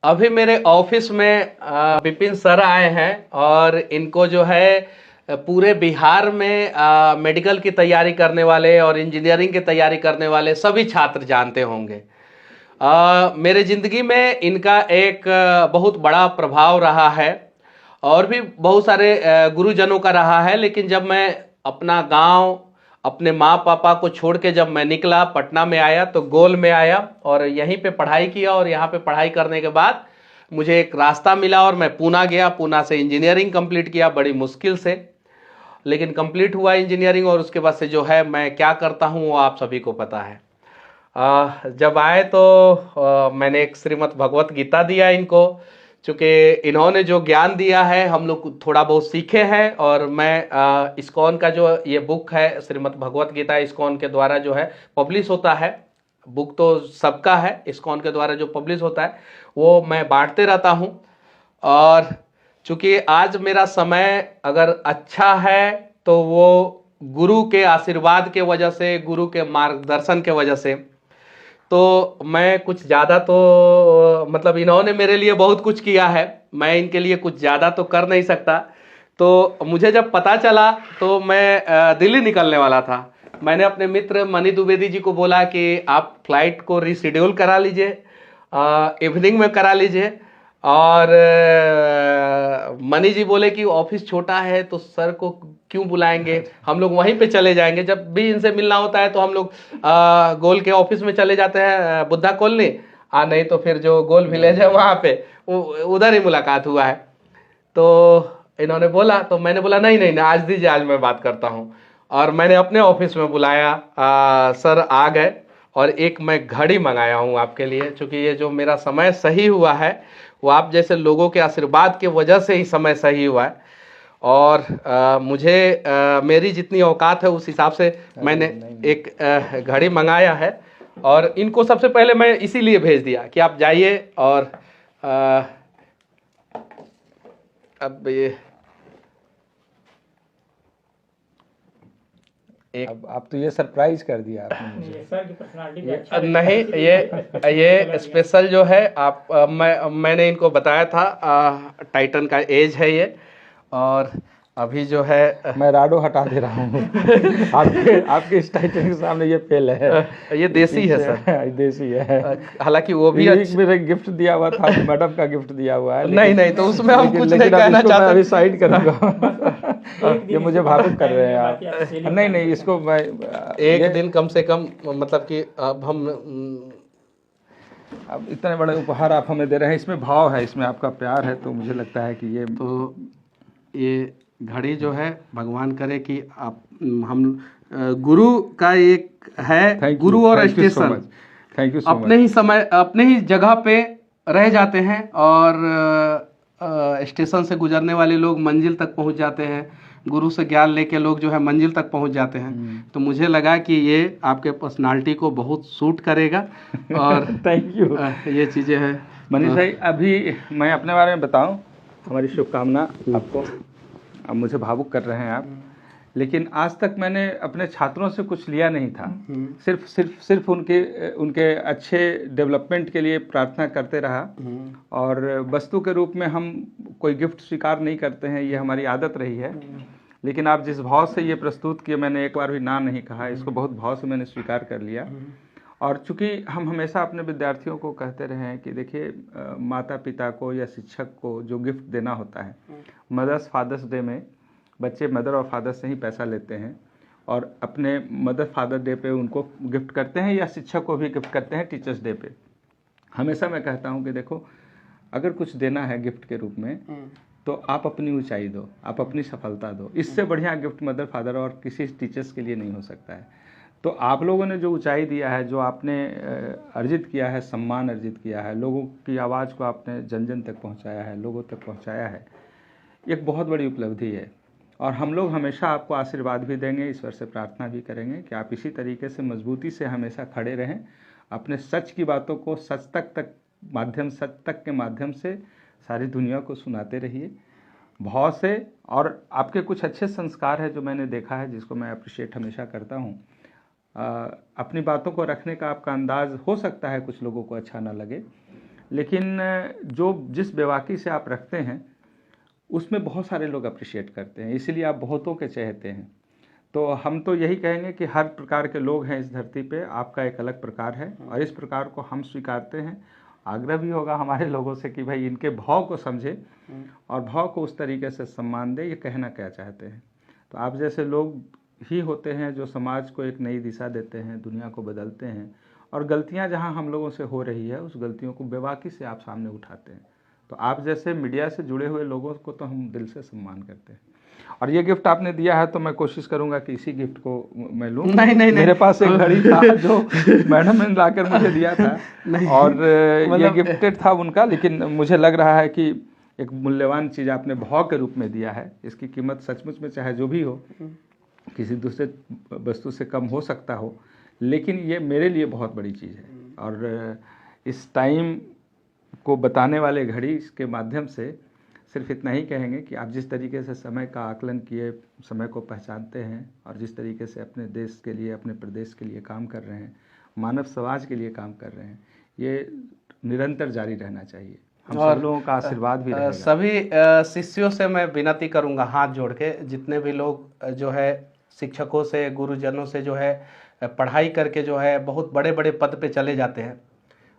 अभी मेरे ऑफिस में विपिन सर आए हैं और इनको जो है पूरे बिहार में मेडिकल की तैयारी करने वाले और इंजीनियरिंग की तैयारी करने वाले सभी छात्र जानते होंगे। मेरे ज़िंदगी में इनका एक बहुत बड़ा प्रभाव रहा है और भी बहुत सारे गुरुजनों का रहा है। लेकिन जब मैं अपना गांव, अपने माँ पापा को छोड़ के जब मैं निकला, पटना में आया, तो गोल में आया और यहीं पे पढ़ाई किया। और यहाँ पे पढ़ाई करने के बाद मुझे एक रास्ता मिला और मैं पूना गया। पूना से इंजीनियरिंग कंप्लीट किया बड़ी मुश्किल से, लेकिन कंप्लीट हुआ इंजीनियरिंग। और उसके बाद से जो है मैं क्या करता हूँ वो आप सभी को पता है। जब आए तो मैंने एक श्रीमद् भगवत गीता दिया इनको, चूँकि इन्होंने जो ज्ञान दिया है हम लोग थोड़ा बहुत सीखे हैं। और मैं इस्कॉन का जो ये बुक है श्रीमद् भगवत गीता, इस्कॉन के द्वारा जो है पब्लिश होता है। बुक तो सबका है, इस्कॉन के द्वारा जो पब्लिश होता है वो मैं बांटते रहता हूँ। और चूँकि आज मेरा समय अगर अच्छा है तो वो गुरु के आशीर्वाद के वजह से, गुरु के मार्गदर्शन के वजह से। तो मैं कुछ ज़्यादा तो मतलब इन्होंने मेरे लिए बहुत कुछ किया है, मैं इनके लिए कुछ ज़्यादा तो कर नहीं सकता। तो मुझे जब पता चला तो मैं दिल्ली निकलने वाला था। मैंने अपने मित्र मनी द्विवेदी जी को बोला कि आप फ्लाइट को रीशेड्यूल करा लीजिए, इवनिंग में करा लीजिए। और मनी जी बोले कि ऑफिस छोटा है तो सर को क्यों बुलाएंगे, हम लोग वहीं पे चले जाएंगे। जब भी इनसे मिलना होता है तो हम लोग गोल के ऑफिस में चले जाते हैं, बुद्धा कॉलोनी। नहीं तो फिर जो गोल विलेज है वहाँ पे उधर ही मुलाकात हुआ है। तो इन्होंने बोला तो मैंने बोला नहीं नहीं नहीं, आज दीजिए, आज मैं बात करता हूँ। और मैंने अपने ऑफिस में बुलाया, सर आ गए। और एक मैं घड़ी मंगाया हूँ आपके लिए, क्योंकि ये जो मेरा समय सही हुआ है वो आप जैसे लोगों के आशीर्वाद की वजह से ही समय सही हुआ है। और मुझे मेरी जितनी औकात है उस हिसाब से मैंने एक घड़ी मंगाया है। और इनको सबसे पहले मैं इसीलिए भेज दिया कि आप जाइए। और अब ये अब आप तो ये सरप्राइज कर दिया आपने मुझे। सर की पर्सनालिटी भी अच्छा नहीं, ये स्पेशल जो है आप मैंने इनको बताया था, टाइटन का एज है ये। और अभी जो है मैं राडो हटा दे रहा हूँ आपके इस टाइटन के सामने ये फेल है। ये देसी है सर, देसी है। हालांकि वो भी मेरे गिफ्ट दिया हुआ था, मैडम का गिफ्ट दिया हुआ है। नहीं नहीं, तो उसमें हम कुछ नहीं कहना मैं चाहते। अभी साइड करूंगा। ये मुझे भावुक कर रहे हैं आप। नहीं नहीं, इसको मैं एक दिन कम से कम, मतलब कि अब हम अब इतने बड़े उपहार आप हमें दे रहे हैं, इसमें भाव है, इसमें आपका प्यार है। तो मुझे लगता है कि ये घड़ी जो है भगवान करे कि आप हम गुरु का एक है, गुरु और स्टेशन थैंक यू अपने ही समय अपने ही जगह पे रह जाते हैं। और स्टेशन से गुजरने वाले लोग मंजिल तक पहुंच जाते हैं, गुरु से ज्ञान लेके लोग जो है मंजिल तक पहुंच जाते हैं। तो मुझे लगा कि ये आपके पर्सनालिटी को बहुत सूट करेगा। और थैंक यू। ये चीज़ें हैं। मनीष भाई, अभी मैं अपने बारे में बताऊं, हमारी शुभकामना आपको। अब मुझे भावुक कर रहे हैं आप, लेकिन आज तक मैंने अपने छात्रों से कुछ लिया नहीं था। सिर्फ उनके अच्छे डेवलपमेंट के लिए प्रार्थना करते रहा। और वस्तु के रूप में हम कोई गिफ्ट स्वीकार नहीं करते हैं, ये हमारी आदत रही है। लेकिन आप जिस भाव से ये प्रस्तुत किए, मैंने एक बार भी ना नहीं कहा, इसको बहुत भाव से मैंने स्वीकार कर लिया। और चूंकि हम हमेशा अपने विद्यार्थियों को कहते रहे हैं कि देखिए, माता पिता को या शिक्षक को जो गिफ्ट देना होता है, मदर्स फादर्स डे में बच्चे मदर और फादर से ही पैसा लेते हैं और अपने मदर फादर डे पे उनको गिफ्ट करते हैं, या शिक्षक को भी गिफ्ट करते हैं टीचर्स डे पे। हमेशा मैं कहता हूं कि देखो, अगर कुछ देना है गिफ्ट के रूप में तो आप अपनी ऊंचाई दो, आप अपनी सफलता दो। इससे बढ़िया गिफ्ट मदर फादर और किसी टीचर्स के लिए नहीं हो सकता है। तो आप लोगों ने जो ऊंचाई दिया है, जो आपने अर्जित किया है, सम्मान अर्जित किया है, लोगों की आवाज़ को आपने जन जन तक पहुंचाया है, लोगों तक पहुंचाया है, एक बहुत बड़ी उपलब्धि है। और हम लोग हमेशा आपको आशीर्वाद भी देंगे, ईश्वर से प्रार्थना भी करेंगे कि आप इसी तरीके से मजबूती से हमेशा खड़े रहें, अपने सच की बातों को सच तक के माध्यम से सारी दुनिया को सुनाते रहिए भाव से। और आपके कुछ अच्छे संस्कार है जो मैंने देखा है, जिसको मैं अप्रिशिएट हमेशा करता हूँ। अपनी बातों को रखने का आपका अंदाज हो सकता है कुछ लोगों को अच्छा ना लगे, लेकिन जो जिस बेबाकी से आप रखते हैं उसमें बहुत सारे लोग अप्रिशिएट करते हैं, इसीलिए आप बहुतों के चहेते हैं। तो हम तो यही कहेंगे कि हर प्रकार के लोग हैं इस धरती पे, आपका एक अलग प्रकार है और इस प्रकार को हम स्वीकारते हैं। आग्रह भी होगा हमारे लोगों से कि भाई इनके भाव को समझे और भाव को उस तरीके से सम्मान दे, ये कहना क्या चाहते हैं। तो आप जैसे लोग ही होते हैं जो समाज को एक नई दिशा देते हैं, दुनिया को बदलते हैं, और गलतियां जहां हम लोगों से हो रही है उस गलतियों को बेबाकी से आप सामने उठाते हैं। तो आप जैसे मीडिया से जुड़े हुए लोगों को तो हम दिल से सम्मान करते हैं। और ये गिफ्ट आपने दिया है तो मैं कोशिश करूंगा कि इसी गिफ्ट को मैं लूं। नहीं मेरे पास एक घड़ी था जो मैडम ने लाकर मुझे दिया था और ये गिफ्टेड था उनका, लेकिन मुझे लग रहा है कि एक मूल्यवान चीज़ आपने भाव के रूप में दिया है। इसकी कीमत सचमुच में चाहे जो भी हो, किसी दूसरे वस्तु से कम हो सकता हो, लेकिन ये मेरे लिए बहुत बड़ी चीज़ है। और इस टाइम को बताने वाले घड़ी इसके माध्यम से सिर्फ इतना ही कहेंगे कि आप जिस तरीके से समय का आकलन किए, समय को पहचानते हैं और जिस तरीके से अपने देश के लिए, अपने प्रदेश के लिए काम कर रहे हैं, मानव समाज के लिए काम कर रहे हैं, ये निरंतर जारी रहना चाहिए। हम सब लोगों का आशीर्वाद भी रहेगा। सभी शिष्यों से मैं विनती करूंगा हाथ जोड़ के, जितने भी लोग जो है शिक्षकों से, गुरुजनों से जो है पढ़ाई करके जो है बहुत बड़े बड़े पद पे चले जाते हैं,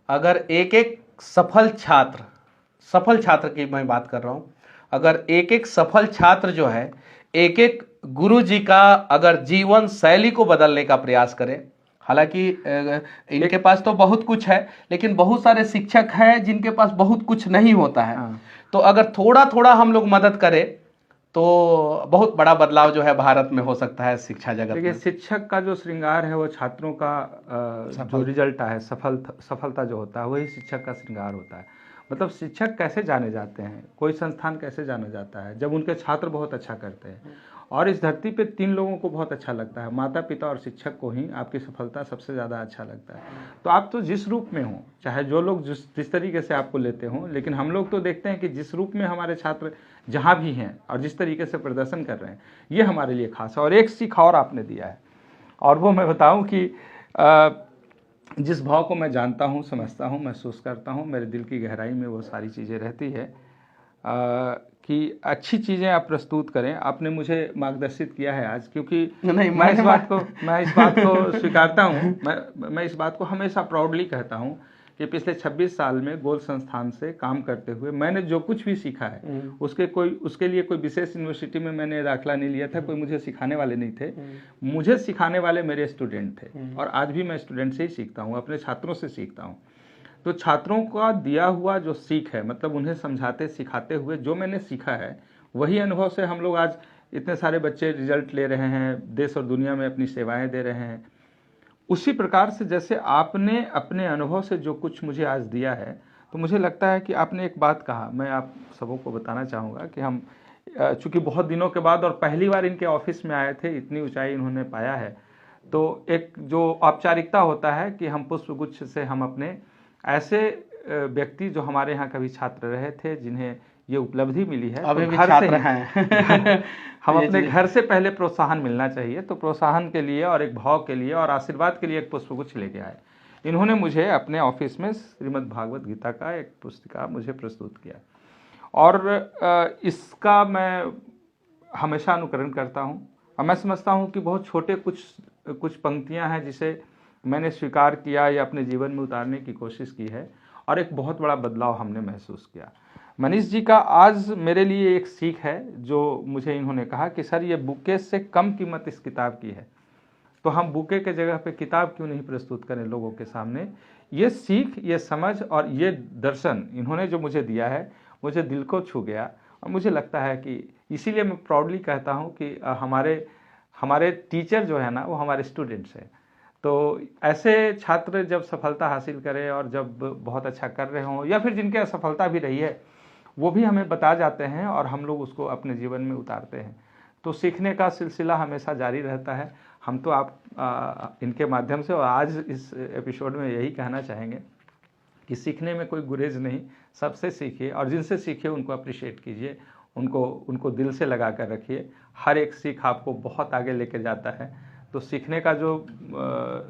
अगर एक एक सफल छात्र की मैं बात कर रहा हूँ, अगर एक एक सफल छात्र जो है एक एक गुरु जी का अगर जीवन शैली को बदलने का प्रयास करे, हालांकि इनके पास तो बहुत कुछ है, लेकिन बहुत सारे शिक्षक हैं जिनके पास बहुत कुछ नहीं होता है। तो अगर थोड़ा थोड़ा हम लोग मदद करें तो बहुत बड़ा बदलाव जो है भारत में हो सकता है शिक्षा जगत में। देखिए, शिक्षक का जो श्रृंगार है वो छात्रों का जो रिजल्ट है, सफलता जो होता है वही शिक्षक का श्रृंगार होता है। मतलब शिक्षक कैसे जाने जाते हैं, कोई संस्थान कैसे जाना जाता है, जब उनके छात्र बहुत अच्छा करते हैं। और इस धरती पे 3 लोगों को बहुत अच्छा लगता है, माता पिता और शिक्षक को ही आपकी सफलता सबसे ज़्यादा अच्छा लगता है। तो आप तो जिस रूप में हो, चाहे जो लोग जिस तरीके से आपको लेते हों, लेकिन हम लोग तो देखते हैं कि जिस रूप में हमारे छात्र जहाँ भी हैं और जिस तरीके से प्रदर्शन कर रहे हैं, ये हमारे लिए खास है। और एक सीख और आपने दिया है, और वो मैं बताऊँ कि जिस भाव को मैं जानता हूँ, समझता हूँ, महसूस करता हूँ, मेरे दिल की गहराई में वो सारी चीज़ें रहती है कि अच्छी चीज़ें आप प्रस्तुत करें। आपने मुझे मार्गदर्शित किया है आज, क्योंकि मैं इस बात को स्वीकारता हूँ, मैं इस बात को हमेशा प्राउडली कहता हूँ कि पिछले 26 साल में गोल संस्थान से काम करते हुए मैंने जो कुछ भी सीखा है उसके लिए कोई विशेष यूनिवर्सिटी में मैंने दाखिला नहीं लिया था, कोई मुझे सिखाने वाले नहीं थे, मुझे सिखाने वाले मेरे स्टूडेंट थे। और आज भी मैं स्टूडेंट से ही सीखता हूँ, अपने छात्रों से सीखता हूँ। तो छात्रों का दिया हुआ जो सीख है, मतलब उन्हें समझाते सिखाते हुए जो मैंने सीखा है, वही अनुभव से हम लोग आज इतने सारे बच्चे रिजल्ट ले रहे हैं, देश और दुनिया में अपनी सेवाएं दे रहे हैं। उसी प्रकार से जैसे आपने अपने अनुभव से जो कुछ मुझे आज दिया है, तो मुझे लगता है कि आपने एक बात कहा, मैं आप सबों को बताना चाहूँगा कि हम चूँकि बहुत दिनों के बाद और पहली बार इनके ऑफिस में आए थे, इतनी ऊंचाई इन्होंने पाया है, तो एक जो औपचारिकता होता है कि हम पुष्पगुच्छ से हम अपने ऐसे व्यक्ति जो हमारे यहाँ कभी छात्र रहे थे, जिन्हें ये उपलब्धि मिली है, अभी तो भी घर छात्र से हैं हम अपने घर से पहले प्रोत्साहन मिलना चाहिए। तो प्रोत्साहन के लिए और एक भाव के लिए और आशीर्वाद के लिए एक पुष्पगुच्छ लेके आए। इन्होंने मुझे अपने ऑफिस में श्रीमद् भागवत गीता का एक पुस्तिका मुझे प्रस्तुत किया, और इसका मैं हमेशा अनुकरण करता हूँ। और मैं समझता हूँ कि बहुत छोटे कुछ पंक्तियाँ हैं जिसे मैंने स्वीकार किया या अपने जीवन में उतारने की कोशिश की है, और एक बहुत बड़ा बदलाव हमने महसूस किया। मनीष जी का आज मेरे लिए एक सीख है, जो मुझे इन्होंने कहा कि सर, ये बुके से कम कीमत इस किताब की है, तो हम बुके के जगह पे किताब क्यों नहीं प्रस्तुत करें लोगों के सामने। ये सीख, ये समझ और ये दर्शन इन्होंने जो मुझे दिया है, मुझे दिल को छू गया। और मुझे लगता है कि इसीलिए मैं प्राउडली कहता हूँ कि हमारे टीचर जो है ना, वो हमारे स्टूडेंट्स हैं। तो ऐसे छात्र जब सफलता हासिल करें और जब बहुत अच्छा कर रहे हों, या फिर जिनकी असफलता भी रही है, वो भी हमें बता जाते हैं और हम लोग उसको अपने जीवन में उतारते हैं, तो सीखने का सिलसिला हमेशा जारी रहता है। हम तो आप इनके माध्यम से और आज इस एपिसोड में यही कहना चाहेंगे कि सीखने में कोई गुरेज नहीं, सबसे सीखिए, और जिनसे सीखिए उनको अप्रिशिएट कीजिए, उनको दिल से लगा कर रखिए। हर एक सीख आपको बहुत आगे लेके जाता है। तो सीखने का जो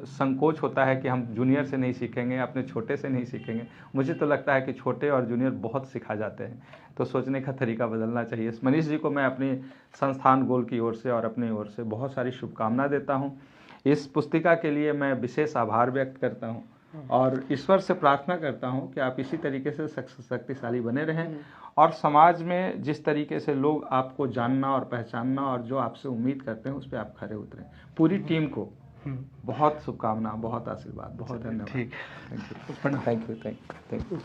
संकोच होता है कि हम जूनियर से नहीं सीखेंगे, अपने छोटे से नहीं सीखेंगे, मुझे तो लगता है कि छोटे और जूनियर बहुत सिखा जाते हैं। तो सोचने का तरीका बदलना चाहिए। मनीष जी को मैं अपनी संस्थान गोल की ओर से और अपनी ओर से बहुत सारी शुभकामना देता हूँ। इस पुस्तिका के लिए मैं विशेष आभार व्यक्त करता हूँ और ईश्वर से प्रार्थना करता हूँ कि आप इसी तरीके से शक्तिशाली बने रहें और समाज में जिस तरीके से लोग आपको जानना और पहचानना और जो आपसे उम्मीद करते हैं उस पर आप खरे उतरें। पूरी टीम को बहुत शुभकामना, बहुत आशीर्वाद, बहुत धन्यवाद। ठीक, थैंक यू।